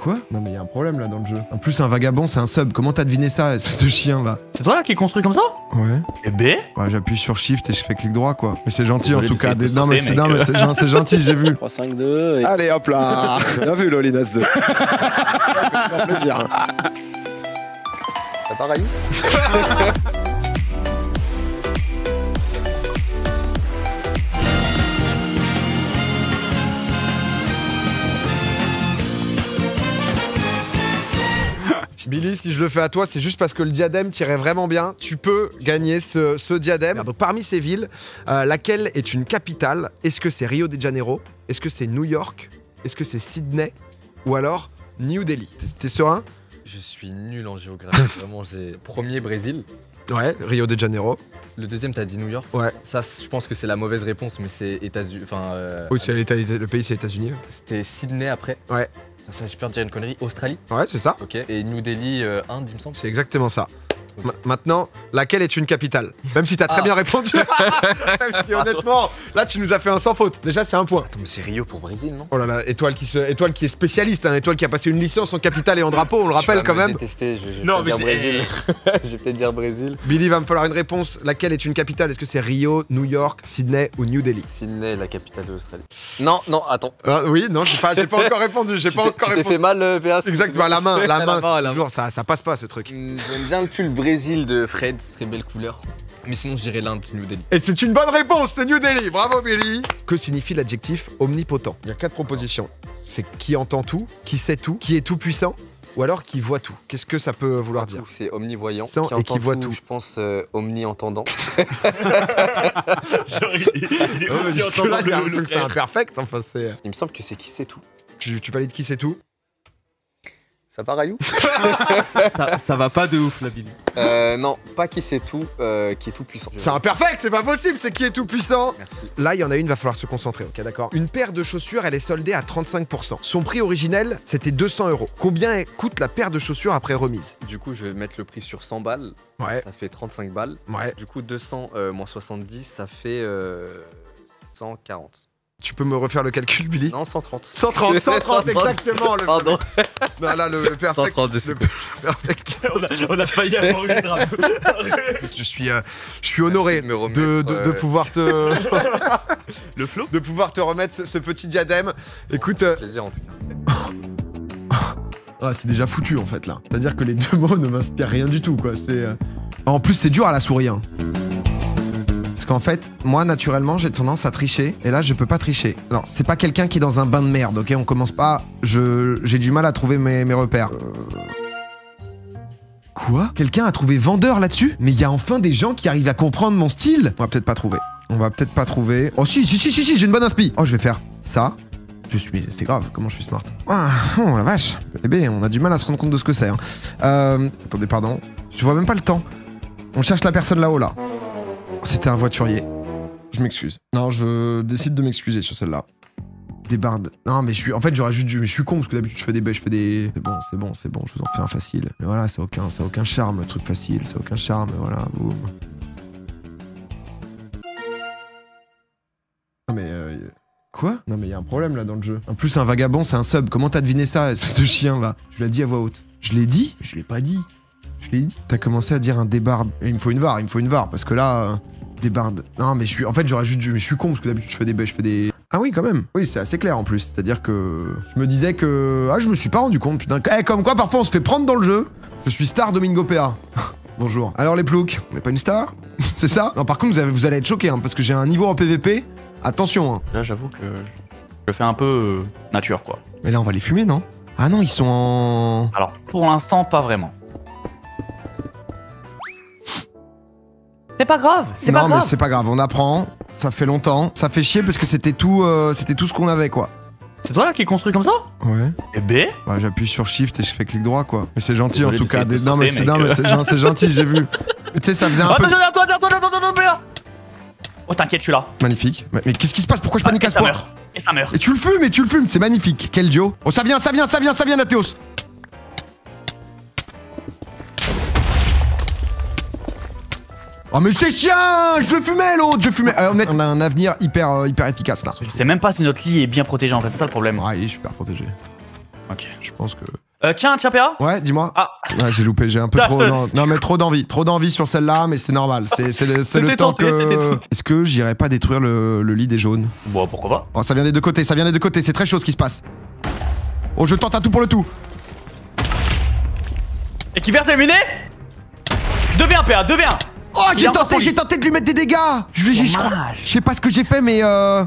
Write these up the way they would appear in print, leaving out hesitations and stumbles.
Quoi? Non mais y a un problème là dans le jeu. En plus un vagabond c'est un sub, comment t'as deviné ça, espèce de chien va? C'est toi là qui est construit comme ça? Ouais. Eh ben. Ouais, j'appuie sur shift et je fais clic droit quoi. Mais c'est gentil Désolé, en tout cas. mais Non mais c'est gentil, j'ai vu. 3, 5, 2 et... Allez hop là. Bien vu Lolinas 2. Ça fait plaisir. Ça pareil. Billy, si je le fais à toi, c'est juste parce que le diadème tirait vraiment bien. Tu peux gagner ce diadème. Donc parmi ces villes, laquelle est une capitale? Est-ce que c'est Rio de Janeiro? Est-ce que c'est New York? Est-ce que c'est Sydney? Ou alors New Delhi? T'es serein? Je suis nul en géographie, vraiment. Premier, Brésil. Ouais, Rio de Janeiro. Le deuxième, t'as dit New York. Ouais. Ça, je pense que c'est la mauvaise réponse, mais c'est États-Unis. Enfin. Oui, le pays c'est les États-Unis. C'était Sydney après. Ouais. Ça, j'ai peur de dire une connerie. Australie. Ouais, c'est ça. Ok. Et New Delhi, Inde, il me semble. C'est exactement ça. Maintenant, laquelle est une capitale? Même si t'as très bien répondu. Même si honnêtement, là tu nous as fait un sans faute. Déjà c'est un point. Attends, mais c'est Rio pour Brésil, non? Oh là là, Étoile qui est spécialiste, hein, Étoile qui a passé une licence en capitale et en drapeau, on le rappelle quand même. Détester, je vais Non, mais dire Brésil. Je vais peut-être dire Brésil. Billy, va me falloir une réponse. Laquelle est une capitale? Est-ce que c'est Rio, New York, Sydney ou New Delhi? Sydney, la capitale de l'Australie. Non, attends. Oui, non, j'ai pas encore répondu. J'ai pas encore T'es répondu. fait mal, PA. Exactement, la main. Toujours, ça passe pas ce truc. J'aime bien le pull Brésil de Fred, très belle couleur. Mais sinon, je dirais l'Inde, New Delhi. Et c'est une bonne réponse, c'est New Delhi. Bravo Billy. Que signifie l'adjectif omnipotent? Il y a 4 propositions. C'est qui entend tout, qui sait tout, qui est tout puissant, ou alors qui voit tout. Qu'est-ce que ça peut vouloir dire? C'est omnivoyant. Et qui voit tout. Je pense omni-entendant. Genre, il Là, il y a l'impression que c'est imperfect. Enfin, c'est. Il me semble que c'est qui sait tout. Tu valides qui sait tout? Ça part à où? ça va pas de ouf la Billy. Non, pas qui sait tout, qui est tout puissant. C'est imperfect, c'est pas possible, c'est qui est tout puissant. Merci. Là, il y en a une, va falloir se concentrer, ok, d'accord. Une paire de chaussures, elle est soldée à 35%. Son prix originel, c'était 200 €. Combien coûte la paire de chaussures après remise? Du coup, je vais mettre le prix sur 100 balles. Ouais. Ça fait 35 balles. Ouais. Du coup, 200 moins 70, ça fait 140. Tu peux me refaire le calcul, Billy? Non, 130. 130 exactement. Pardon. Non, là, le perfect. 130 dessus. Perfect. on a failli avoir une drame. Je suis honoré Me remettre, de pouvoir te Le flow? de pouvoir te remettre ce petit diadème. Écoute, Plaisir en tout cas. ah, c'est déjà foutu en fait là. C'est-à-dire que les deux mots ne m'inspirent rien du tout quoi. C'est en plus c'est dur à la souris. Hein. Parce qu'en fait, moi naturellement j'ai tendance à tricher et là je peux pas tricher. Alors c'est pas quelqu'un qui est dans un bain de merde, ok? On commence pas. J'ai du mal à trouver mes repères. Quoi? Quelqu'un a trouvé vendeur là-dessus? Mais il y a enfin des gens qui arrivent à comprendre mon style. On va peut-être pas trouver. Oh si, j'ai une bonne inspi. Oh je vais faire ça. C'est grave, comment je suis smart. Ah, oh la vache. Eh ben, on a du mal à se rendre compte de ce que c'est. Hein. Attendez, pardon. Je vois même pas le temps. On cherche la personne là-haut, là. C'était un voiturier. Je m'excuse. Non, je décide de m'excuser sur celle-là. Des bardes. Non, mais en fait, j'aurais juste dû... Mais je suis con, parce que d'habitude, je fais des... C'est bon, je vous en fais un facile. Mais voilà, ça a aucun charme, le truc facile. Ça a aucun charme, voilà, boum. Non, mais... Quoi? Non mais il y a un problème là dans le jeu. En plus un vagabond c'est un sub, comment t'as deviné ça, espèce de chien va? Tu l'as dit à voix haute. Je l'ai dit? Je l'ai pas dit. Je l'ai dit. T'as commencé à dire un débarde. Il me faut une VAR, parce que là... débarde. Non mais j'aurais juste dû... Mais je suis con parce que d'habitude je fais des... Ah oui quand même. Oui c'est assez clair en plus. C'est-à-dire que... Je me disais que... Ah je me suis pas rendu compte putain. Comme quoi parfois on se fait prendre dans le jeu. Je suis star Domingo PA. Bonjour. Alors les ploucs, on n'est pas une star? C'est ça? Non par contre vous allez être choqués hein, parce que j'ai un niveau en PVP. Attention hein. Là j'avoue que je fais un peu nature quoi. Mais là on va les fumer non? Ah non ils sont en... Alors pour l'instant pas vraiment. C'est pas grave, c'est pas grave. Non mais c'est pas grave, on apprend. Ça fait longtemps. Ça fait chier parce que c'était tout ce qu'on avait quoi. C'est toi là qui est construit comme ça? Ouais. Eh ben. Bah j'appuie sur shift et je fais clic droit quoi. Mais c'est gentil Désolé, en tout cas. Non mais c'est c'est gentil, j'ai vu. Tu sais ça faisait un peu... Attends. Oh t'inquiète, je suis là. Magnifique. Mais qu'est-ce qui se passe? Pourquoi je panique à ce point? Et ça meurt. Et tu le fumes, c'est magnifique. Quel duo. Oh ça vient, Nathéos. Oh mais c'est chien! Je le fumais l'autre, on a un avenir hyper efficace là. Je sais même pas si notre lit est bien protégé en fait, c'est ça le problème. Ouais, il est super protégé. Ok. Je pense que... Tiens, PA. Ouais, dis-moi. Ah. Ouais, j'ai loupé, j'ai un peu trop... Non, mais trop d'envie sur celle-là, mais c'est normal. C'est le temps tenté, c'était que... tenté. Est-ce que j'irais pas détruire le lit des jaunes? Bon, pourquoi pas. Oh, ça vient des deux côtés, c'est très chaud ce qui se passe. Oh, je tente un tout pour le tout. Équipe verte éliminée. 2v1, PA, 2v1. Oh, j'ai tenté de lui mettre des dégâts. Je crois... Je sais pas ce que j'ai fait, mais oh,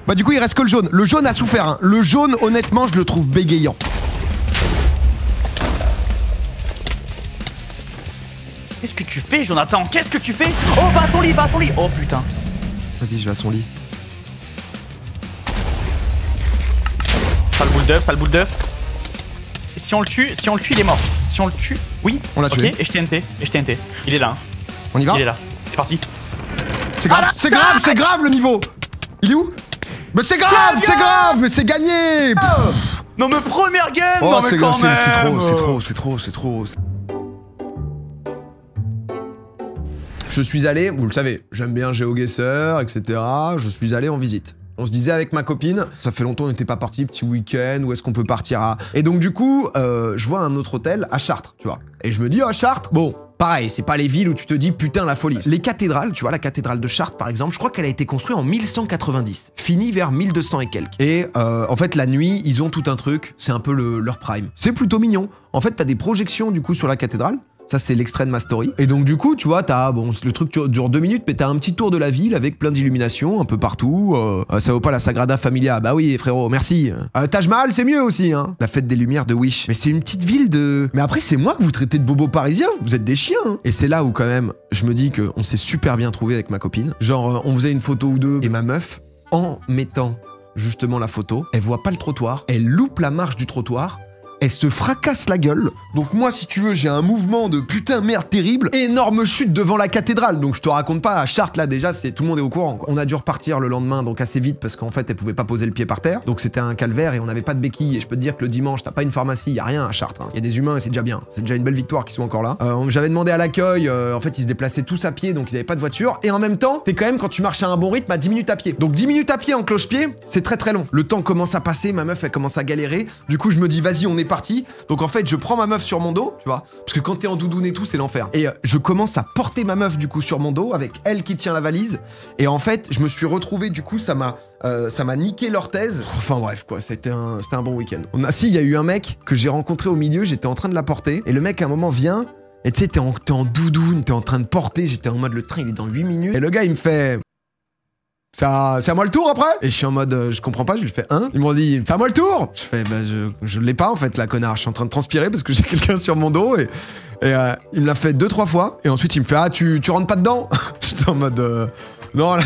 bah du coup, il reste que le jaune. Le jaune a souffert, hein. Le jaune, honnêtement, je le trouve bégayant. Qu'est-ce que tu fais, Jonathan? Qu'est-ce que tu fais? Oh, va à son lit, va à son lit. Oh putain. Vas-y, je vais à son lit. Sale boule d'œuf. Si on le tue, il est mort. Si on le tue, oui. On l'a tué. Ok, et je TNT. Il est là. Hein. On y va? Il est là. C'est parti. C'est grave, c'est grave le niveau. Il est où? Mais c'est grave, mais c'est gagné. Non mais première game. Oh, non mais quand même. c'est trop. Je suis allé, vous le savez, j'aime bien GeoGuessr, etc. Je suis allé en visite. On se disait avec ma copine, ça fait longtemps qu'on n'était pas parti, petit week-end, où est-ce qu'on peut partir à... Et donc du coup, je vois un autre hôtel à Chartres, tu vois. Et je me dis, oh Chartres, bon, pareil, c'est pas les villes où tu te dis, putain, la folie. Les cathédrales, tu vois, la cathédrale de Chartres, par exemple, je crois qu'elle a été construite en 1190, finie vers 1200 et quelques. Et en fait, la nuit, ils ont tout un truc, c'est un peu leur prime. C'est plutôt mignon. En fait, t'as des projections, du coup, sur la cathédrale. Ça, c'est l'extrait de ma story. Et donc, du coup, tu vois, le truc dure 2 minutes, mais t'as un petit tour de la ville avec plein d'illuminations un peu partout. Ça vaut pas la Sagrada Familia. Bah oui, frérot, merci. Taj Mahal, c'est mieux aussi, hein. La fête des lumières de Wish. Mais c'est une petite ville de... Mais après, c'est moi que vous traitez de bobo parisien. Vous êtes des chiens, hein. Et c'est là où, quand même, je me dis qu'on s'est super bien trouvé avec ma copine. Genre, on faisait une photo ou deux, et ma meuf, en mettant justement la photo, elle voit pas le trottoir, elle loupe la marche du trottoir, elle se fracasse la gueule. Donc moi, si tu veux, j'ai un mouvement de putain merde terrible. Énorme chute devant la cathédrale. Donc je te raconte pas, à Chartres, là, déjà, tout le monde est au courant, quoi. On a dû repartir le lendemain, donc assez vite, parce qu'en fait, elle pouvait pas poser le pied par terre. Donc c'était un calvaire et on n'avait pas de béquilles. Et je peux te dire que le dimanche, t'as pas une pharmacie, y a rien à Chartres, hein. Y a des humains et c'est déjà bien. C'est déjà une belle victoire qu'ils soient encore là. J'avais demandé à l'accueil, en fait, ils se déplaçaient tous à pied, donc ils avaient pas de voiture. Et en même temps, t'es quand même, quand tu marches à un bon rythme, à 10 minutes à pied. Donc 10 minutes à pied en cloche-pied, c'est très très long. Le temps commence à passer, ma meuf, elle commence à galérer. Du coup, je me dis, vas-y, on est parti. Donc en fait, je prends ma meuf sur mon dos, tu vois, parce que quand t'es en doudoune et tout, c'est l'enfer. Et je commence à porter ma meuf, du coup, sur mon dos, avec elle qui tient la valise. Et en fait, je me suis retrouvé, du coup, ça m'a niqué l'orthèse. Enfin bref, quoi, c'était un bon week-end. Il y a eu un mec que j'ai rencontré au milieu, j'étais en train de la porter, et le mec, à un moment, vient, et tu sais, t'es en doudoune, t'es en train de porter, j'étais en mode, le train, il est dans 8 minutes. Et le gars, il me fait... C'est à moi le tour après? Et je suis en mode, je comprends pas, je lui fais hein? Ils m'ont dit, c'est à moi le tour? Je fais, bah je l'ai pas en fait, la connard, je suis en train de transpirer parce que j'ai quelqu'un sur mon dos et il me l'a fait 2-3 fois et ensuite il me fait, ah tu rentres pas dedans? J'étais en mode, non là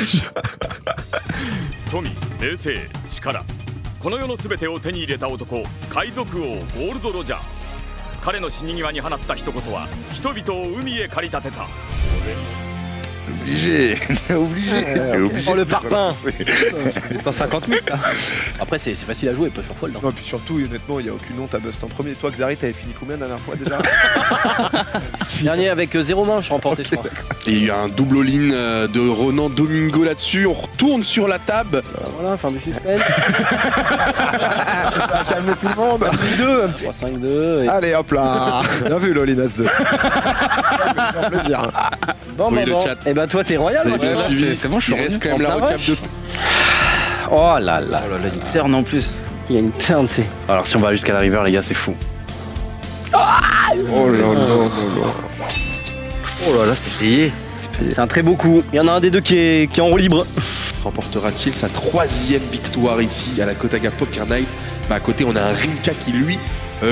Tommy, 冷静、力、この世の全てを手に入れた男、海賊王ゴールド・ロジャー。彼の死に際に放った一言は、人々を海へ駆り立てた。 Obligé, t'es obligé. Oh le parpaing. 150 000 ça. Après c'est facile à jouer, pas sur folle. Non, puis surtout, honnêtement, il n'y a aucune honte à Bust en premier. Toi, Xari, t'avais fini combien la dernière fois déjà? Dernier avec 0 manche remporté, je crois. Et il y a un double all-in de Ronan Domingo là-dessus. On retourne sur la table. Voilà, fin du suspense. Ça va calmer tout le monde. 2, 3-5-2. Et... Allez hop là. Bien vu l'all-in As 2. Plaisir. Bon, oui, bon. Et bah toi t'es royal, moi. C'est bon, je suis Il reste quand même la recap de... Oh là là, il y a une turn en plus. Il y a une turn, c'est... Alors si on va jusqu'à la river, les gars, c'est fou. Oh là là. Oh là là, c'est payé. C'est un très beau coup. Il y en a un des deux qui est en roue libre. Remportera-t-il sa 3e victoire ici à la Kotaga Poker Night? Bah à côté, on a un Rinka qui lui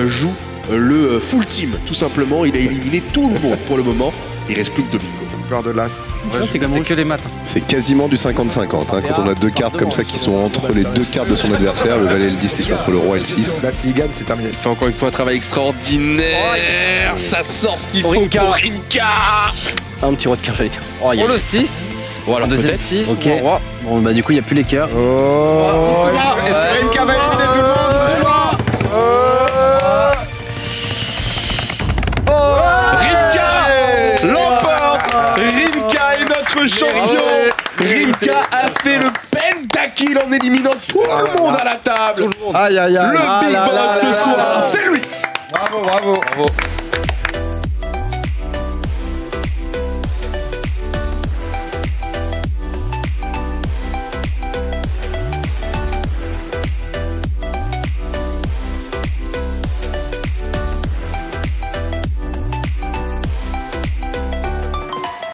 joue le full team, tout simplement. Il a éliminé tout le monde pour le moment. Il reste plus que Domingo. de l'as. Ouais, c'est que les maths. C'est quasiment du 50-50. Hein, quand on a deux cartes comme ça qui sont entre les deux cartes de son adversaire, le valet et le 10 qui sont entre le roi et le 6. Là, s'il gagne, c'est terminé. Il fait encore une fois un travail extraordinaire. Ça sort ce qu'il faut pour Rinka. Un petit roi de cœur, j'allais dire. Oh, le 6. Bon, alors deuxième peut-être 6. Ok. Bon, bah du coup, il n'y a plus les cœurs. Oh, est-ce que Rinka va éliminer tout le monde ce soir? Rinka l'emporte. Rinka est notre champion. Rinka a fait le pentakill en éliminant tout le monde à la table. monde. Aïe aïe aïe. Le Big Boss ce soir, c'est lui. Bravo, bravo. Bravo.